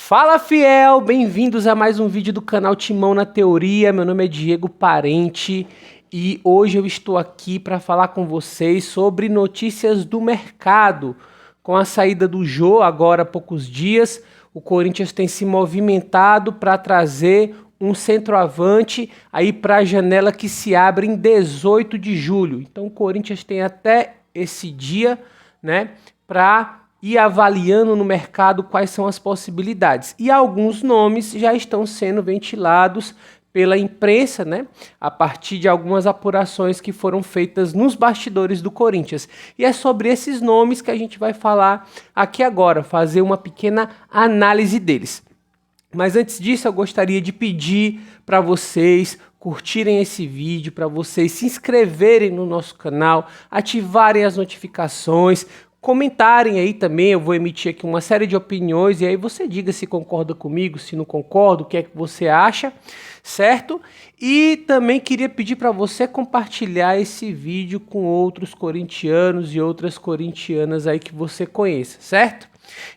Fala, fiel! Bem-vindos a mais um vídeo do canal Timão na Teoria. Meu nome é Diego Parente e hoje eu estou aqui para falar com vocês sobre notícias do mercado. Com a saída do Jô agora há poucos dias, o Corinthians tem se movimentado para trazer um centroavante aí para a janela que se abre em 18 de julho. Então o Corinthians tem até esse dia, né, para ir avaliando no mercado quais são as possibilidades. E alguns nomes já estão sendo ventilados pela imprensa, né, a partir de algumas apurações que foram feitas nos bastidores do Corinthians. E é sobre esses nomes que a gente vai falar aqui agora, fazer uma pequena análise deles. Mas antes disso, eu gostaria de pedir para vocês curtirem esse vídeo, para vocês se inscreverem no nosso canal, ativarem as notificações, comentarem aí também. Eu vou emitir aqui uma série de opiniões e aí você diga se concorda comigo, se não concorda, o que é que você acha, certo? E também queria pedir para você compartilhar esse vídeo com outros corintianos e outras corintianas aí que você conheça, certo?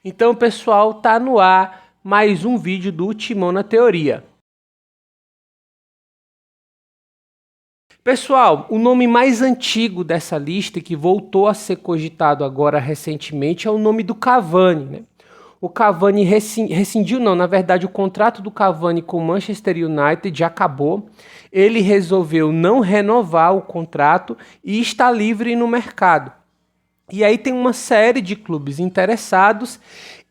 Então, pessoal, tá no ar mais um vídeo do Timão na Teoria. Pessoal, o nome mais antigo dessa lista que voltou a ser cogitado agora recentemente é o nome do Cavani, né? O Cavani rescindiu, não, na verdade o contrato do Cavani com o Manchester United já acabou. Ele resolveu não renovar o contrato e está livre no mercado. E aí tem uma série de clubes interessados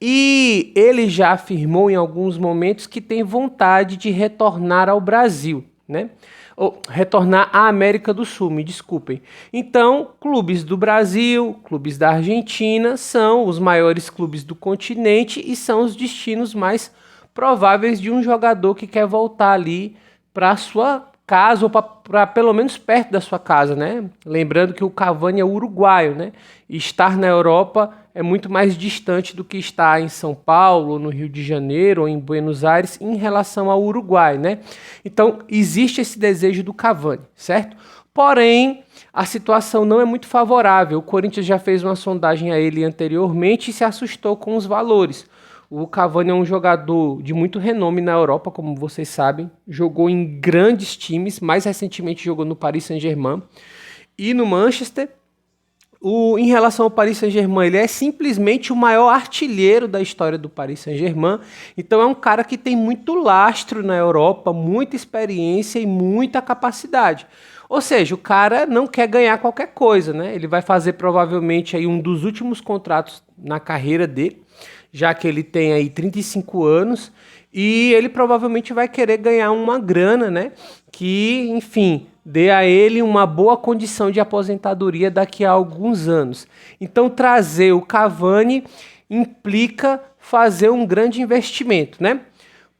e ele já afirmou em alguns momentos que tem vontade de retornar ao Brasil, né? Ou retornar à América do Sul, me desculpem. Então, clubes do Brasil, clubes da Argentina são os maiores clubes do continente e são os destinos mais prováveis de um jogador que quer voltar ali para a sua casa ou para pelo menos perto da sua casa, né? Lembrando que o Cavani é uruguaio, né? E estar na Europa é muito mais distante do que estar em São Paulo, no Rio de Janeiro ou em Buenos Aires em relação ao Uruguai, né? Então, existe esse desejo do Cavani, certo? Porém, a situação não é muito favorável. O Corinthians já fez uma sondagem a ele anteriormente e se assustou com os valores. O Cavani é um jogador de muito renome na Europa, como vocês sabem. Jogou em grandes times, mais recentemente jogou no Paris Saint-Germain e no Manchester. Em relação ao Paris Saint-Germain, ele é simplesmente o maior artilheiro da história do Paris Saint-Germain. Então é um cara que tem muito lastro na Europa, muita experiência e muita capacidade. Ou seja, o cara não quer ganhar qualquer coisa, né? Ele vai fazer provavelmente aí um dos últimos contratos na carreira dele, já que ele tem aí 35 anos, e ele provavelmente vai querer ganhar uma grana, né? Que, enfim, dê a ele uma boa condição de aposentadoria daqui a alguns anos. Então, trazer o Cavani implica fazer um grande investimento, né?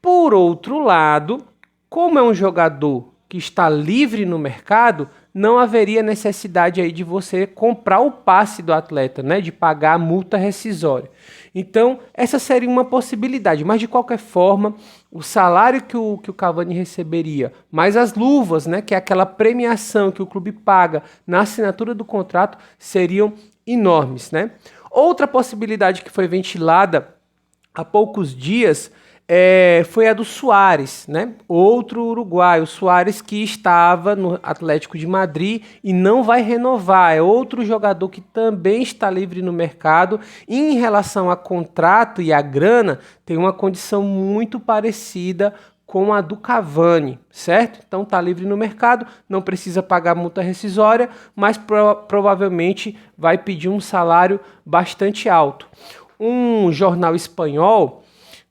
Por outro lado, como é um jogador que está livre no mercado, não haveria necessidade aí de você comprar o passe do atleta, né? De pagar a multa rescisória. Então, essa seria uma possibilidade, mas de qualquer forma, o salário que o Cavani receberia, mais as luvas, né? Que é aquela premiação que o clube paga na assinatura do contrato, seriam enormes, né? Outra possibilidade que foi ventilada há poucos dias foi a do Suárez, né? Outro uruguaio, o Suárez, que estava no Atlético de Madrid e não vai renovar. É outro jogador que também está livre no mercado. E em relação a contrato e a grana, tem uma condição muito parecida com a do Cavani, certo? Então está livre no mercado, não precisa pagar multa rescisória, mas provavelmente vai pedir um salário bastante alto. Um jornal espanhol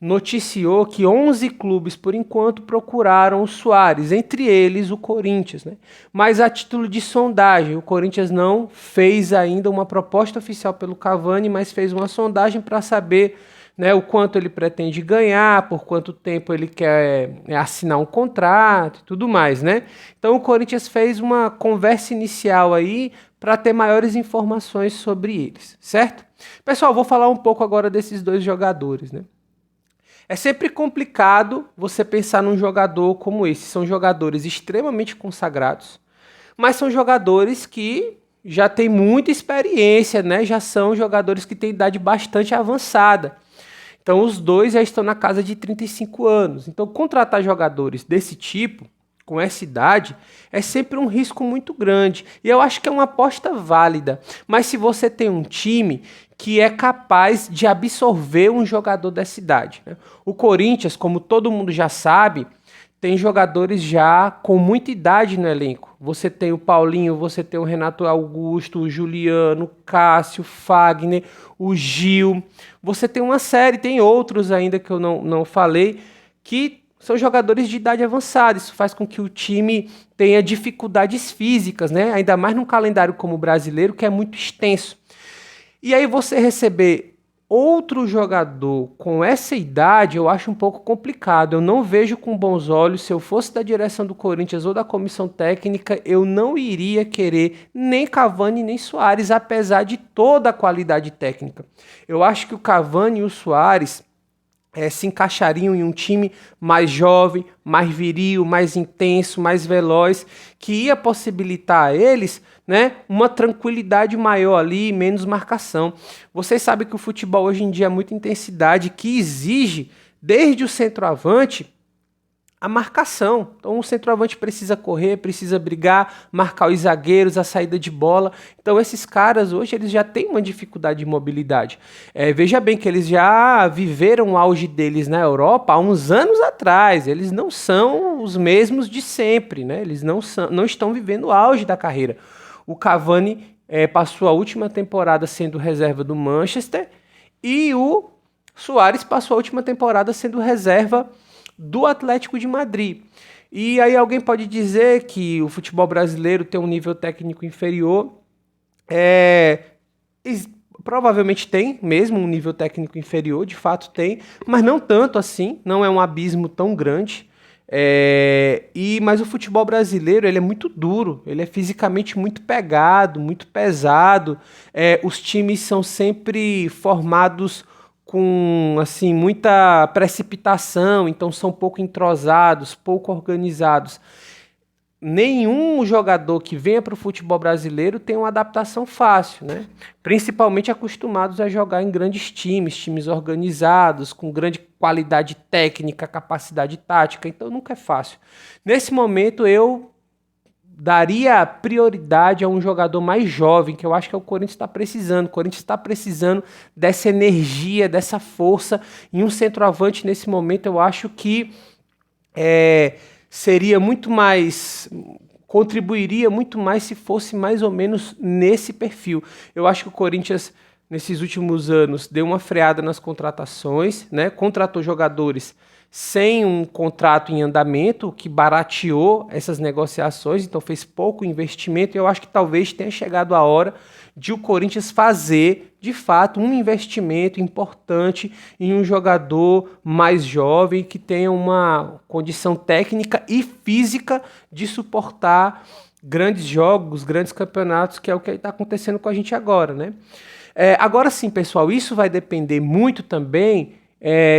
noticiou que 11 clubes, por enquanto, procuraram o Suárez, entre eles o Corinthians, né? Mas a título de sondagem, o Corinthians não fez ainda uma proposta oficial pelo Cavani, mas fez uma sondagem para saber, né, o quanto ele pretende ganhar, por quanto tempo ele quer assinar um contrato e tudo mais, né? Então o Corinthians fez uma conversa inicial aí para ter maiores informações sobre eles, certo? Pessoal, vou falar um pouco agora desses dois jogadores, né? É sempre complicado você pensar num jogador como esse. São jogadores extremamente consagrados, mas são jogadores que já têm muita experiência, né? Já são jogadores que têm idade bastante avançada. Então os dois já estão na casa de 35 anos. Então contratar jogadores desse tipo, com essa idade, é sempre um risco muito grande. E eu acho que é uma aposta válida. Mas se você tem um time que é capaz de absorver um jogador dessa idade, né? O Corinthians, como todo mundo já sabe, tem jogadores já com muita idade no elenco. Você tem o Paulinho, você tem o Renato Augusto, o Juliano, o Cássio, o Fagner, o Gil. Você tem uma série, tem outros ainda que eu não falei, que são jogadores de idade avançada. Isso faz com que o time tenha dificuldades físicas, né? Ainda mais num calendário como o brasileiro, que é muito extenso. E aí você receber outro jogador com essa idade, eu acho um pouco complicado. Eu não vejo com bons olhos. Se eu fosse da direção do Corinthians ou da comissão técnica, eu não iria querer nem Cavani nem Suárez, apesar de toda a qualidade técnica. Eu acho que o Cavani e o Suárez se encaixariam em um time mais jovem, mais viril, mais intenso, mais veloz, que ia possibilitar a eles, né, uma tranquilidade maior ali, menos marcação. Vocês sabem que o futebol hoje em dia é muita intensidade, que exige, desde o centroavante, a marcação. Então o centroavante precisa correr, precisa brigar, marcar os zagueiros, a saída de bola. Então esses caras hoje eles já têm uma dificuldade de mobilidade. Veja bem que eles já viveram o auge deles na Europa há uns anos atrás. Eles não são os mesmos de sempre, né? Eles não estão vivendo o auge da carreira. O Cavani passou a última temporada sendo reserva do Manchester e o Suárez passou a última temporada sendo reserva do Atlético de Madrid. E aí alguém pode dizer que o futebol brasileiro tem um nível técnico inferior. Provavelmente tem mesmo um nível técnico inferior, de fato tem, mas não tanto assim, não é um abismo tão grande. Mas o futebol brasileiro ele é muito duro, ele é fisicamente muito pegado, muito pesado. Os times são sempre formados com assim, muita precipitação, então são pouco entrosados, pouco organizados. Nenhum jogador que venha para o futebol brasileiro tem uma adaptação fácil, né? Principalmente acostumados a jogar em grandes times, times organizados, com grande qualidade técnica, capacidade tática, então nunca é fácil. Nesse momento eu daria prioridade a um jogador mais jovem, que eu acho que é o Corinthians está precisando. O Corinthians está precisando dessa energia, dessa força. E um centroavante nesse momento eu acho que seria muito mais, contribuiria muito mais se fosse mais ou menos nesse perfil. Eu acho que o Corinthians, nesses últimos anos, deu uma freada nas contratações, né? Contratou jogadores sem um contrato em andamento, o que barateou essas negociações, então fez pouco investimento. E eu acho que talvez tenha chegado a hora de o Corinthians fazer, de fato, um investimento importante em um jogador mais jovem que tenha uma condição técnica e física de suportar grandes jogos, grandes campeonatos, que é o que está acontecendo com a gente agora, né? Agora sim, pessoal, isso vai depender muito também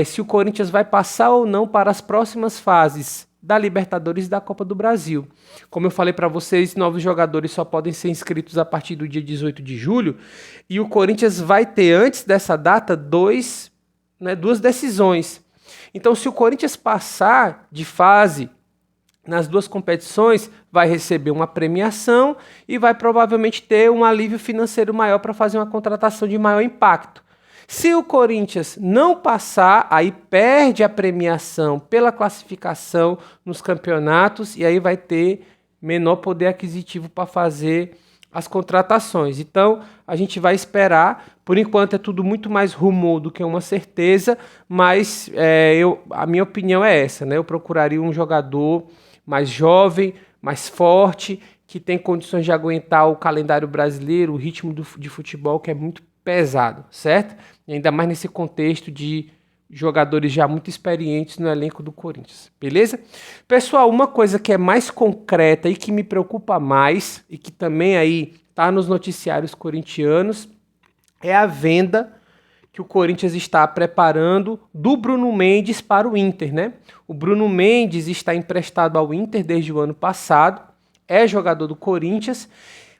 se o Corinthians vai passar ou não para as próximas fases da Libertadores e da Copa do Brasil. Como eu falei para vocês, novos jogadores só podem ser inscritos a partir do dia 18 de julho e o Corinthians vai ter, antes dessa data, duas decisões. Então, se o Corinthians passar de fase nas duas competições, vai receber uma premiação e vai provavelmente ter um alívio financeiro maior para fazer uma contratação de maior impacto. Se o Corinthians não passar, aí perde a premiação pela classificação nos campeonatos e aí vai ter menor poder aquisitivo para fazer as contratações. Então, a gente vai esperar. Por enquanto é tudo muito mais rumor do que uma certeza, mas a minha opinião é essa, né? Eu procuraria um jogador mais jovem, mais forte, que tem condições de aguentar o calendário brasileiro, o ritmo de futebol que é muito pesado, certo? E ainda mais nesse contexto de jogadores já muito experientes no elenco do Corinthians, beleza? Pessoal, uma coisa que é mais concreta e que me preocupa mais e que também aí tá nos noticiários corintianos é a venda que o Corinthians está preparando do Bruno Mendes para o Inter, né? O Bruno Mendes está emprestado ao Inter desde o ano passado, é jogador do Corinthians,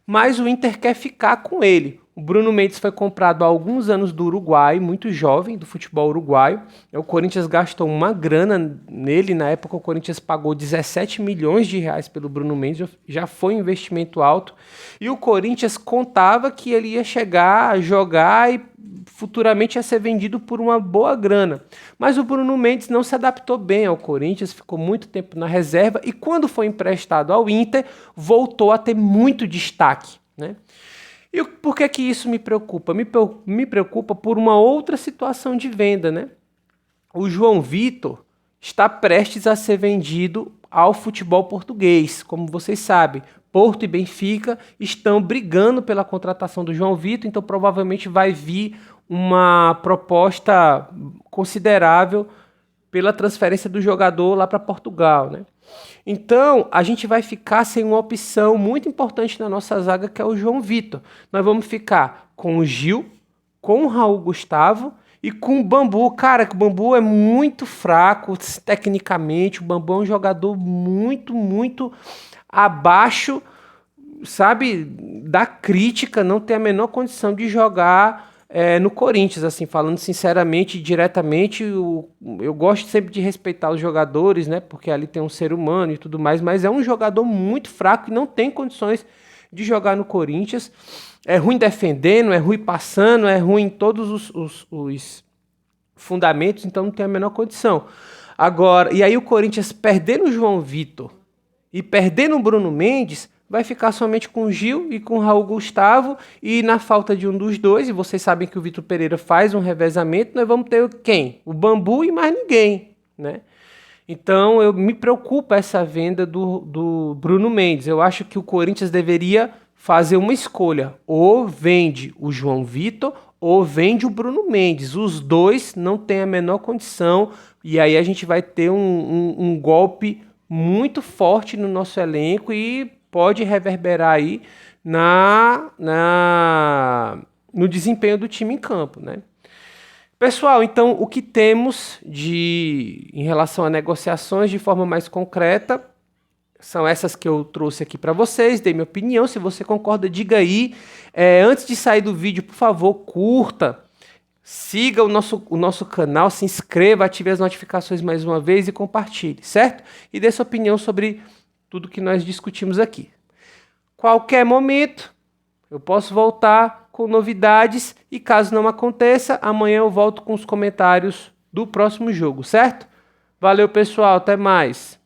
mas o Inter quer ficar com ele. O Bruno Mendes foi comprado há alguns anos do Uruguai, muito jovem, do futebol uruguaio. O Corinthians gastou uma grana nele. Na época, o Corinthians pagou 17 milhões de reais pelo Bruno Mendes. Já foi um investimento alto. E o Corinthians contava que ele ia chegar a jogar e futuramente ia ser vendido por uma boa grana. Mas o Bruno Mendes não se adaptou bem ao Corinthians, ficou muito tempo na reserva e quando foi emprestado ao Inter, voltou a ter muito destaque, né? E por que isso me preocupa? Me preocupa por uma outra situação de venda, né? O João Vitor está prestes a ser vendido ao futebol português. Como vocês sabem, Porto e Benfica estão brigando pela contratação do João Vitor, então provavelmente vai vir uma proposta considerável pela transferência do jogador lá para Portugal, né? Então, a gente vai ficar sem uma opção muito importante na nossa zaga, que é o João Vitor. Nós vamos ficar com o Gil, com o Raul Gustavo e com o Bambu. Cara, que o Bambu é muito fraco tecnicamente. O Bambu é um jogador muito abaixo, sabe, da crítica. Não tem a menor condição de jogar no Corinthians, assim, falando sinceramente e diretamente. Eu gosto sempre de respeitar os jogadores, né, porque ali tem um ser humano e tudo mais, mas é um jogador muito fraco e não tem condições de jogar no Corinthians. É ruim defendendo, é ruim passando, é ruim em todos os fundamentos, então não tem a menor condição. Agora, e aí o Corinthians perdendo o João Vitor e perdendo o Bruno Mendes, vai ficar somente com o Gil e com o Raul Gustavo, e na falta de um dos dois, e vocês sabem que o Vitor Pereira faz um revezamento, nós vamos ter quem? O Bambu e mais ninguém, né? Então, me preocupa essa venda do Bruno Mendes. Eu acho que o Corinthians deveria fazer uma escolha, ou vende o João Vitor, ou vende o Bruno Mendes. Os dois não têm a menor condição, e aí a gente vai ter um golpe muito forte no nosso elenco e pode reverberar aí no desempenho do time em campo, né? Pessoal, então o que temos em relação a negociações de forma mais concreta são essas que eu trouxe aqui para vocês, dei minha opinião. Se você concorda, diga aí. Antes de sair do vídeo, por favor, curta, siga o nosso canal, se inscreva, ative as notificações mais uma vez e compartilhe, certo? E dê sua opinião sobre tudo que nós discutimos aqui. Qualquer momento eu posso voltar com novidades e caso não aconteça, amanhã eu volto com os comentários do próximo jogo, certo? Valeu, pessoal, até mais.